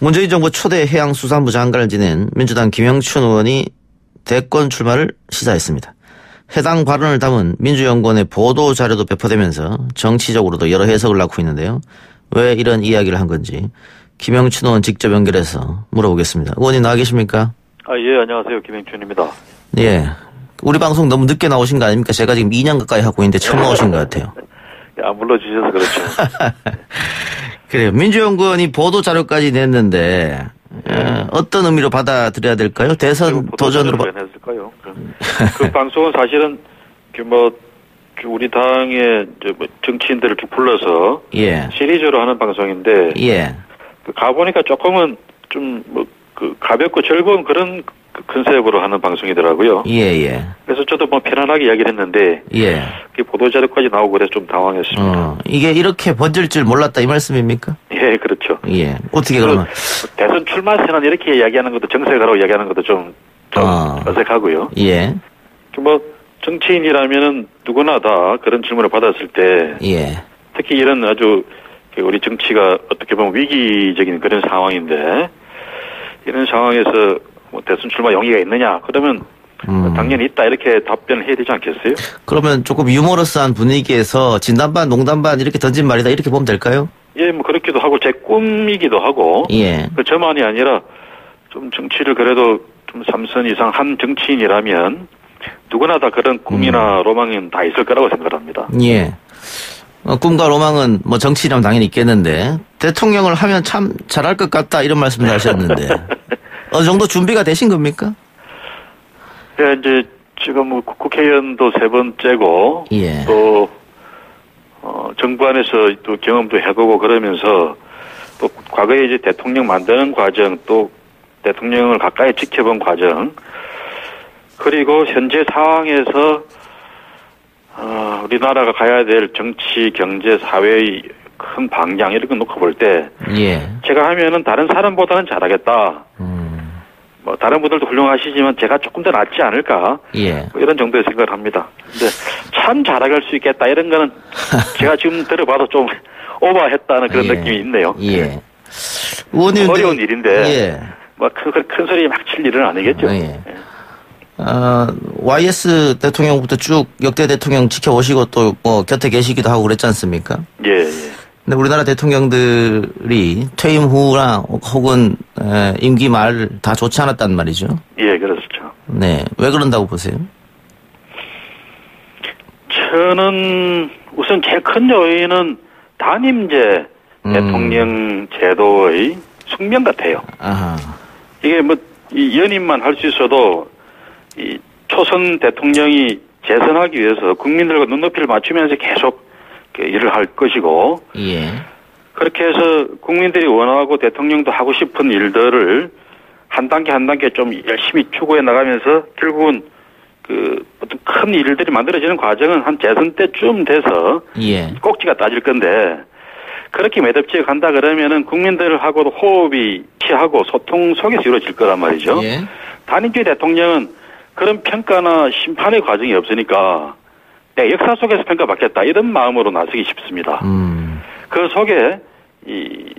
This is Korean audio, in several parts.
문재인 정부 초대 해양수산부 장관을 지낸 민주당 김영춘 의원이 대권 출마를 시사했습니다. 해당 발언을 담은 민주연구원의 보도 자료도 배포되면서 정치적으로도 여러 해석을 낳고 있는데요. 왜 이런 이야기를 한 건지 김영춘 의원 직접 연결해서 물어보겠습니다. 의원님 나와 계십니까? 예, 안녕하세요. 김영춘입니다. 예. 우리 방송 너무 늦게 나오신 거 아닙니까? 제가 지금 2년 가까이 하고 있는데 처음 나오신 것 같아요. 안 불러주셔서 그렇죠. 그래요. 민주연구원이 보도 자료까지 냈는데 어떤 의미로 받아들여야 될까요? 대선 도전으로 했을까요? 그 방송은 사실은 우리 당의 정치인들을 쭉 불러서 예. 시리즈로 하는 방송인데 예. 가보니까 조금은 좀 가볍고 즐거운 그런 컨셉으로 하는 방송이더라고요. 예. 그래서 저도 편안하게 이야기를 했는데 예. 보도자료까지 나오고 그래서 좀 당황했습니다. 이게 이렇게 번질 줄 몰랐다 이 말씀입니까? 예, 그렇죠. 예. 어떻게 그러면 대선 출마 선언 이렇게 이야기하는 것도 정색하라고 이야기하는 것도 좀 어색하고요. 예. 정치인이라면은 누구나 다 그런 질문을 받았을 때 예. 특히 이런 아주 우리 정치가 어떻게 보면 위기적인 그런 상황인데 이런 상황에서 대선 출마 용의가 있느냐 그러면 당연히 있다 이렇게 답변을 해야 되지 않겠어요? 그러면 조금 유머러스한 분위기에서 진담반 농담반 이렇게 던진 말이다 이렇게 보면 될까요? 예, 그렇기도 하고 제 꿈이기도 하고 예. 저만이 아니라 좀 정치를 그래도 좀 3선 이상 한 정치인이라면 누구나 다 그런 꿈이나 로망은 다 있을 거라고 생각합니다. 예. 꿈과 로망은 정치인이라면 당연히 있겠는데 대통령을 하면 참 잘할 것 같다 이런 말씀을 하셨는데 어느 정도 준비가 되신 겁니까? 네, 이제 지금 국회의원도 3번째고 예. 또 정부 안에서 또 경험도 해보고 그러면서 또 과거에 이제 대통령 만드는 과정 또 대통령을 가까이 지켜본 과정 그리고 현재 상황에서 우리나라가 가야 될 정치, 경제, 사회의 큰 방향 이런 거 놓고 볼 때 예. 제가 하면은 다른 사람보다는 잘하겠다. 다른 분들도 훌륭하시지만 제가 조금 더 낫지 않을까. 예. 이런 정도의 생각을 합니다. 근데 참 잘할 수 있겠다 이런 거는 제가 지금 들어봐도 좀 오버했다는 그런 느낌이 있네요. 예. 의원님 어려운 일인데 예. 큰 소리 막 칠 일은 아니겠죠. 예. YS 대통령부터 쭉 역대 대통령 지켜오시고 또 곁에 계시기도 하고 그랬지 않습니까? 예. 근데 우리나라 대통령들이 퇴임 후나 혹은 임기 말 다 좋지 않았단 말이죠. 예, 그렇죠. 네, 왜 그런다고 보세요? 저는 우선 제일 큰 요인은 단임제 대통령 제도의 숙명 같아요. 아하. 이게 이 연임만 할 수 있어도 이 초선 대통령이 재선하기 위해서 국민들과 눈높이를 맞추면서 계속 일을 할 것이고, 예. 그렇게 해서 국민들이 원하고 대통령도 하고 싶은 일들을 한 단계 한 단계 좀 열심히 추구해 나가면서 결국은 어떤 큰 일들이 만들어지는 과정은 한 재선 때쯤 돼서 예. 꼭지가 따질 건데 그렇게 매듭지어 간다 그러면은 국민들하고도 호흡이 취하고 소통 속에서 이루어질 거란 말이죠. 예. 단임제 대통령은 그런 평가나 심판의 과정이 없으니까 내가 역사 속에서 평가받겠다 이런 마음으로 나서기 쉽습니다. 그 속에 이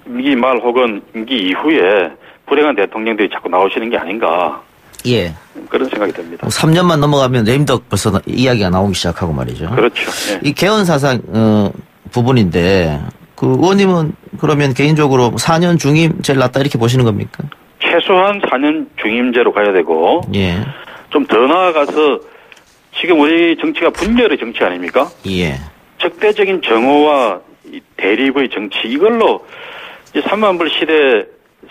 임기 말 혹은 임기 이후에 불행한 대통령들이 자꾸 나오시는 게 아닌가. 예. 그런 생각이 듭니다. 3년만 넘어가면 레임덕 벌써 이야기가 나오기 시작하고 말이죠. 그렇죠. 예. 이 개헌 사상 부분인데 의원님은 그러면 개인적으로 4년 중임 제일 낫다 이렇게 보시는 겁니까? 최소한 4년 중임제로 가야 되고 예. 좀 더 나아가서 지금 우리 정치가 분열의 정치 아닙니까? 예. 적대적인 정오와 대립의 정치 이걸로 이제 3만불 시대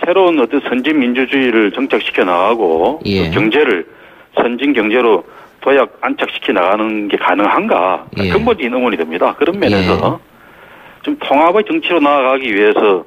새로운 어떤 선진 민주주의를 정착시켜 나가고 예. 경제를 선진 경제로 도약 안착시켜 나가는 게 가능한가? 예. 근본적인 의문이 듭니다. 그런 면에서 예. 좀 통합의 정치로 나아가기 위해서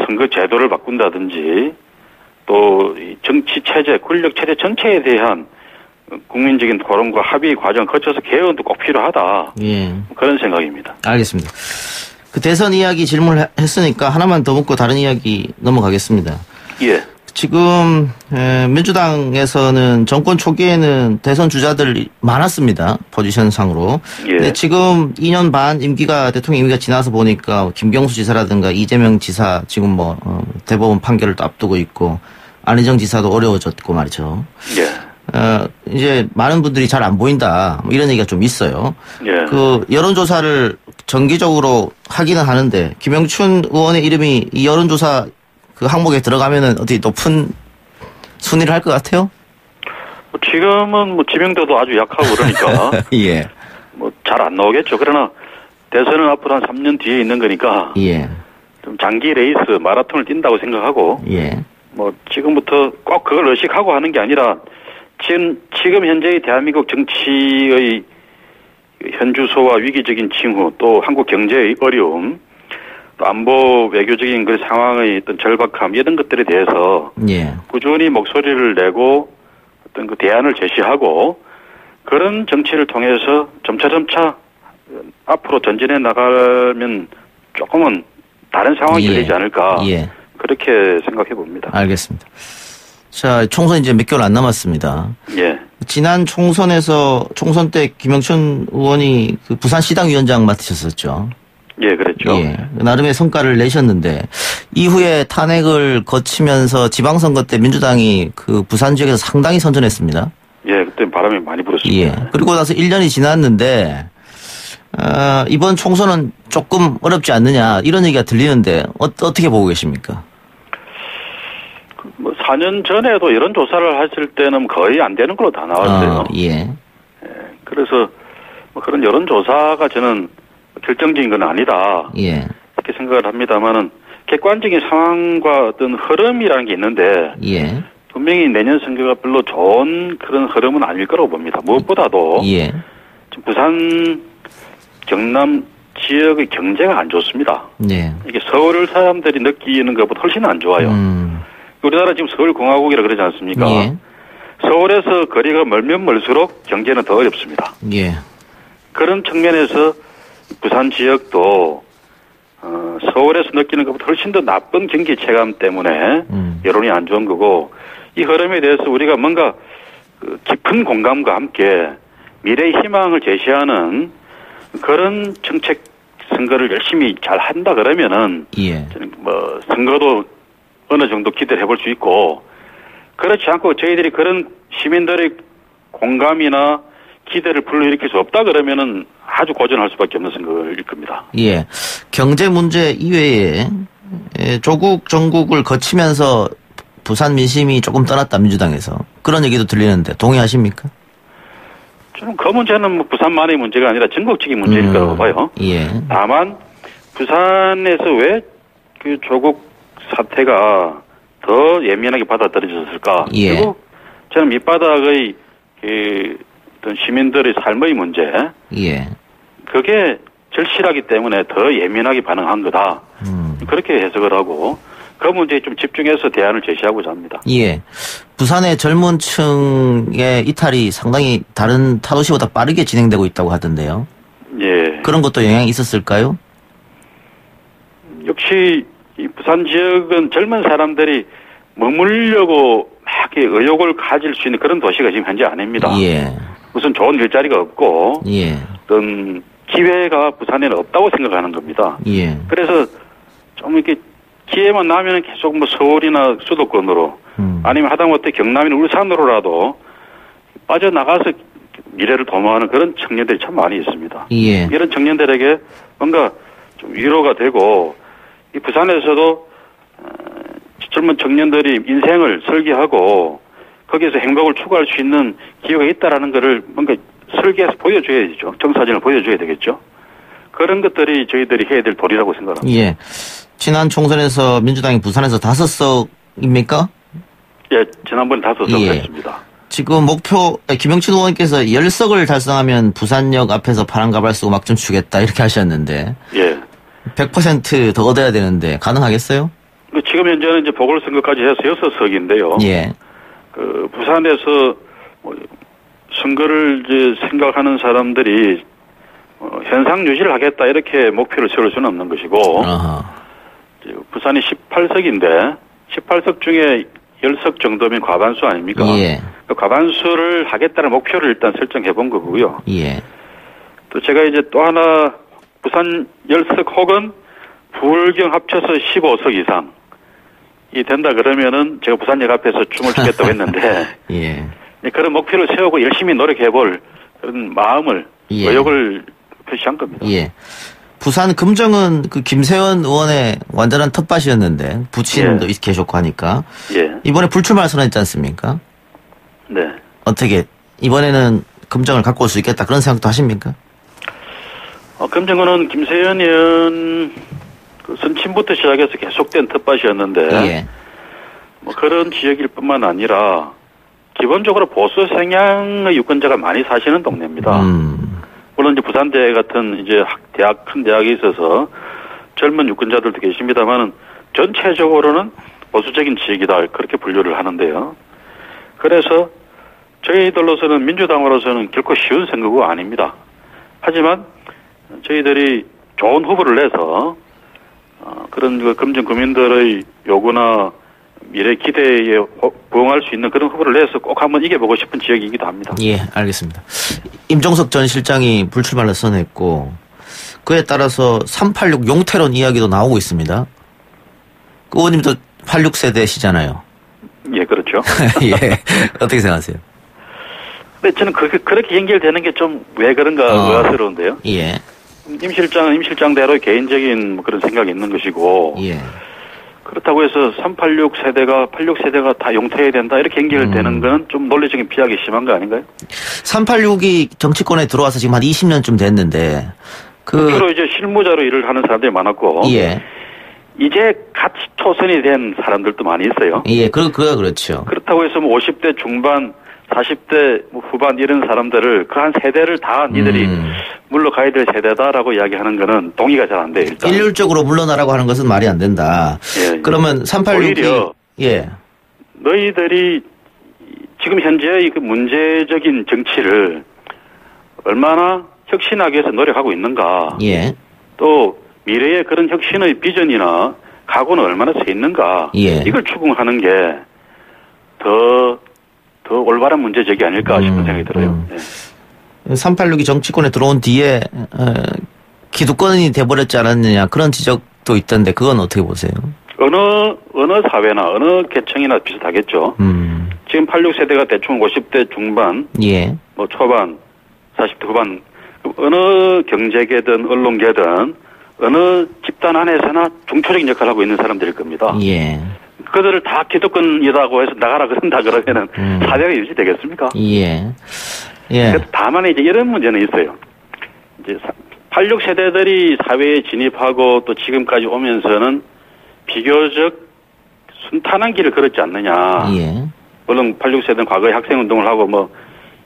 선거 제도를 바꾼다든지 또 정치 체제, 권력 체제 전체에 대한 국민적인 토론과 합의 과정 거쳐서 개헌도 꼭 필요하다. 예. 그런 생각입니다. 알겠습니다. 그 대선 이야기 질문을 했으니까 하나만 더 묻고 다른 이야기 넘어가겠습니다. 예. 지금 민주당에서는 정권 초기에는 대선 주자들이 많았습니다. 포지션상으로. 예. 근데 지금 2년 반 대통령 임기가 지나서 보니까 김경수 지사라든가 이재명 지사 지금 대법원 판결을 또 앞두고 있고 안희정 지사도 어려워졌고 말이죠. 예. 이제 많은 분들이 잘 안 보인다. 이런 얘기가 좀 있어요. 예. 그 여론조사를 정기적으로 하기는 하는데 김영춘 의원의 이름이 이 여론조사 그 항목에 들어가면은 어떻게 높은 순위를 할 것 같아요? 지금은 지명도도 아주 약하고 그러니까. 예. 잘 안 나오겠죠. 그러나 대선은 앞으로 한 3년 뒤에 있는 거니까. 예. 좀 장기 레이스 마라톤을 뛴다고 생각하고. 예. 지금부터 꼭 그걸 의식하고 하는 게 아니라 지금 현재의 대한민국 정치의 현주소와 위기적인 징후 또 한국 경제의 어려움 또 안보 외교적인 그 상황의 어떤 절박함 이런 것들에 대해서 예. 꾸준히 목소리를 내고 어떤 그 대안을 제시하고 그런 정치를 통해서 점차 앞으로 전진해 나가면 조금은 다른 상황이 되지 않을까 그렇게 생각해 봅니다. 알겠습니다. 자, 총선 이제 몇 개월 안 남았습니다. 예. 지난 총선 때 김영춘 의원이 그 부산시당위원장 맡으셨었죠. 예, 그랬죠. 예. 나름의 성과를 내셨는데 이후에 탄핵을 거치면서 지방선거 때 민주당이 그 부산 지역에서 상당히 선전했습니다. 예, 그때 바람이 많이 불었습니다. 예. 그리고 나서 1년이 지났는데 이번 총선은 조금 어렵지 않느냐 이런 얘기가 들리는데 어떻게 보고 계십니까? 4년 전에도 이런 조사를 했을 때는 거의 안 되는 걸로 다 나왔어요. 예. 그래서 그런 여론조사가 저는 결정적인 건 아니다. 예. 이렇게 생각을 합니다만은 객관적인 상황과 어떤 흐름이라는 게 있는데 예. 분명히 내년 선거가 별로 좋은 그런 흐름은 아닐 거라고 봅니다. 무엇보다도 예. 지금 부산 경남 지역의 경제가 안 좋습니다. 예. 이게 서울 사람들이 느끼는 것보다 훨씬 안 좋아요. 우리나라 지금 서울공화국이라 그러지 않습니까? 예. 서울에서 거리가 멀면 멀수록 경제는 더 어렵습니다. 예. 그런 측면에서 부산 지역도 서울에서 느끼는 것보다 훨씬 더 나쁜 경기 체감 때문에 여론이 안 좋은 거고 이 흐름에 대해서 우리가 뭔가 깊은 공감과 함께 미래의 희망을 제시하는 그런 정책 선거를 열심히 잘 한다 그러면은 저는 선거도 어느 정도 기대를 해볼 수 있고 그렇지 않고 저희들이 그런 시민들의 공감이나 기대를 불러일으킬 수 없다 그러면은 아주 고전할 수밖에 없는 선거일 겁니다. 예. 경제 문제 이외에 조국 정국을 거치면서 부산 민심이 조금 떠났다 민주당에서 그런 얘기도 들리는데 동의하십니까? 저는 그 문제는 부산만의 문제가 아니라 전국적인 문제일 거라고 봐요. 예. 다만 부산에서 왜 그 조국 사태가 더 예민하게 받아들여졌을까? 예. 그리고 저는 밑바닥의 어떤 시민들의 삶의 문제, 그게 절실하기 때문에 더 예민하게 반응한 거다. 그렇게 해석을 하고 그 문제에 좀 집중해서 대안을 제시하고자 합니다. 예. 부산의 젊은 층의 이탈이 상당히 다른 타도시보다 빠르게 진행되고 있다고 하던데요. 예. 그런 것도 영향이 있었을까요? 역시 이 부산 지역은 젊은 사람들이 머물려고 막 의욕을 가질 수 있는 그런 도시가 지금 현재 아닙니다. 예. 무슨 좋은 일자리가 없고 예. 어떤 기회가 부산에는 없다고 생각하는 겁니다. 예. 그래서 좀 이렇게 기회만 나면 계속 서울이나 수도권으로 아니면 하다못해 경남이나 울산으로라도 빠져나가서 미래를 도모하는 그런 청년들이 참 많이 있습니다. 예. 이런 청년들에게 뭔가 좀 위로가 되고 이 부산에서도 젊은 청년들이 인생을 설계하고 거기에서 행복을 추구할 수 있는 기회가 있다라는 것을 뭔가 설계해서 보여줘야죠. 정사진을 보여줘야 되겠죠. 그런 것들이 저희들이 해야 될 도리라고 생각합니다. 예. 지난 총선에서 민주당이 부산에서 5석입니까? 예, 지난번에 5석을 했습니다. 지금 김영춘 의원께서 10석을 달성하면 부산역 앞에서 파란 가발 쓰고 막 좀 주겠다 이렇게 하셨는데. 예. 100% 더 얻어야 되는데 가능하겠어요? 지금 현재는 이제 보궐선거까지 해서 6석인데요. 예. 부산에서 선거를 이제 생각하는 사람들이 현상 유지를 하겠다 이렇게 목표를 세울 수는 없는 것이고 부산이 18석인데 18석 중에 10석 정도면 과반수 아닙니까? 예. 그 과반수를 하겠다는 목표를 일단 설정해 본 거고요. 예. 또 제가 이제 또 하나 부산 10석 혹은 부울경 합쳐서 15석 이상 이 된다 그러면은 제가 부산역 앞에서 춤을 추겠다고 했는데 예. 그런 목표를 세우고 열심히 노력해 볼 그런 마음을 예. 의욕을 표시한 겁니다. 예. 부산 금정은 그 김세원 의원의 완전한 텃밭이었는데 부친도 예. 계셨고 하니까 예. 이번에 불출마 선언했지 않습니까? 네. 어떻게 이번에는 금정을 갖고 올 수 있겠다 그런 생각도 하십니까? 금정은 김세현 의원 그 선친부터 시작해서 계속된 텃밭이었는데 예. 뭐 그런 지역일 뿐만 아니라 기본적으로 보수 성향의 유권자가 많이 사시는 동네입니다. 물론 이제 부산대 같은 이제 대학 큰 대학에 있어서 젊은 유권자들도 계십니다만은 전체적으로는 보수적인 지역이다 그렇게 분류를 하는데요. 그래서 저희들로서는 민주당으로서는 결코 쉬운 선거가 아닙니다. 하지만 저희들이 좋은 후보를 내서 그런 그 금정 구민들의 요구나 미래 기대에 부응할 수 있는 그런 후보를 내서 꼭 한번 이겨보고 싶은 지역이기도 합니다. 예, 알겠습니다. 임종석 전 실장이 불출마를 선언했고 그에 따라서 386 용태론 이야기도 나오고 있습니다. 그 의원님도 86세대시잖아요. 예, 그렇죠. 예, 어떻게 생각하세요? 근데 저는 그렇게 연결되는 게 좀 왜 그런가 의아스러운데요. 예. 임 실장은 임 실장대로 개인적인 뭐 그런 생각이 있는 것이고. 예. 그렇다고 해서 386 세대가 86 세대가 다 용퇴해야 된다 이렇게 연결되는 건 좀 논리적인 비약이 심한 거 아닌가요? 386이 정치권에 들어와서 지금 한 20년쯤 됐는데 주로 이제 실무자로 일을 하는 사람들이 많았고. 예. 이제 갓 초선이 된 사람들도 많이 있어요. 예, 그렇죠. 그렇다고 해서 뭐 50대 중반, 40대 후반 이런 사람들을 그 한 세대를 다 니들이 물러가야 될 세대다라고 이야기하는 거는 동의가 잘 안 돼요. 일단. 일률적으로 물러나라고 하는 것은 말이 안 된다. 예, 그러면 386이 오히려 예. 너희들이 지금 현재의 그 문제적인 정치를 얼마나 혁신하기 위해서 노력하고 있는가. 예. 또 미래의 그런 혁신의 비전이나 각오는 얼마나 서 있는가. 예. 이걸 추궁하는 게 더 올바른 문제적이 아닐까 싶은 생각이 들어요. 네. 386이 정치권에 들어온 뒤에 기득권이 돼버렸지 않았느냐 그런 지적도 있던데 그건 어떻게 보세요? 어느 사회나 어느 계층이나 비슷하겠죠. 지금 86세대가 대충 50대 중반, 예. 뭐 초반, 40대 후반 어느 경제계든 언론계든 어느 집단 안에서나 중초적인 역할을 하고 있는 사람들일 겁니다. 예. 그들을 다 기득권이라고 해서 나가라 그런다 그러면은 사회가 유지되겠습니까? 예. 예. 다만 이제 이런 문제는 있어요. 이제 86 세대들이 사회에 진입하고 또 지금까지 오면서는 비교적 순탄한 길을 걸었지 않느냐. 예. 물론 86 세대는 과거에 학생 운동을 하고 뭐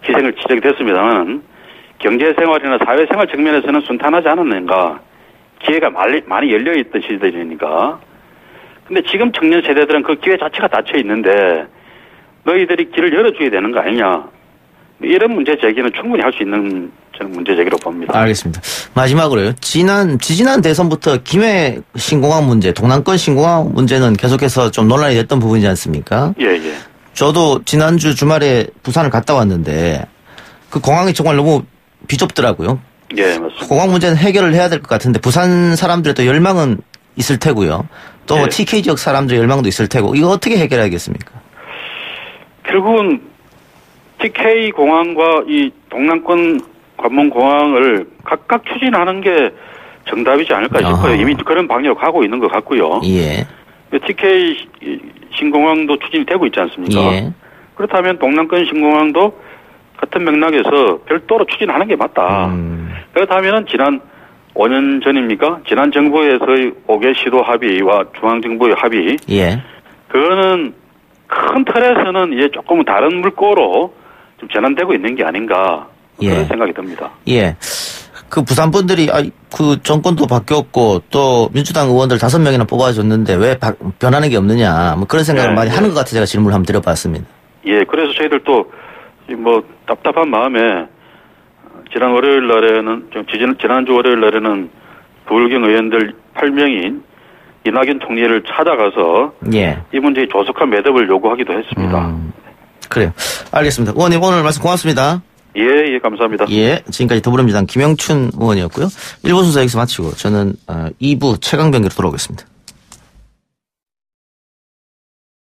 희생을 지적이 됐습니다만 경제생활이나 사회생활 측면에서는 순탄하지 않았는가. 기회가 많이 열려있던 시대이니까. 근데 지금 청년 세대들은 그 기회 자체가 닫혀 있는데 너희들이 길을 열어줘야 되는 거 아니냐. 이런 문제 제기는 충분히 할 수 있는 저는 문제 제기로 봅니다. 알겠습니다. 마지막으로요. 지지난 대선부터 김해 신공항 문제, 동남권 신공항 문제는 계속해서 좀 논란이 됐던 부분이지 않습니까? 예. 저도 지난주 주말에 부산을 갔다 왔는데 그 공항이 정말 너무 비좁더라고요. 예, 맞습니다. 공항 문제는 해결을 해야 될 것 같은데 부산 사람들의 또 열망은 있을 테고요. 또 예. TK 지역 사람들의 열망도 있을 테고 이거 어떻게 해결하겠습니까? 결국은 TK 공항과 이 동남권 관문 공항을 각각 추진하는 게 정답이지 않을까 싶어요. 이미 그런 방향으로 가고 있는 것 같고요. 예. TK 신공항도 추진이 되고 있지 않습니까? 예. 그렇다면 동남권 신공항도 같은 맥락에서 별도로 추진하는 게 맞다. 그렇다면 지난 5년 전입니까? 지난 정부에서의 5개 시도 합의와 중앙정부의 합의. 예. 그거는 큰 틀에서는 이제 조금 다른 물꼬로 좀 전환되고 있는 게 아닌가. 그런 예. 생각이 듭니다. 예. 그 부산 분들이 그 정권도 바뀌었고 또 민주당 의원들 5명이나 뽑아줬는데 왜 변하는 게 없느냐 뭐 그런 생각을 많이 하는 것 같아 제가 질문을 한번 드려봤습니다. 예, 그래서 저희들도 뭐 답답한 마음에 지난 월요일 날에는 지난주 월요일 날에는 부울경 의원들 8명인 이낙연 총리를 찾아가서 예. 이 문제의 조속한 매듭을 요구하기도 했습니다. 그래요. 알겠습니다. 의원님 오늘 말씀 고맙습니다. 예, 감사합니다. 예, 지금까지 더불어민주당 김영춘 의원이었고요. 1부 순서 여기서 마치고 저는 2부 최강병기로 돌아오겠습니다.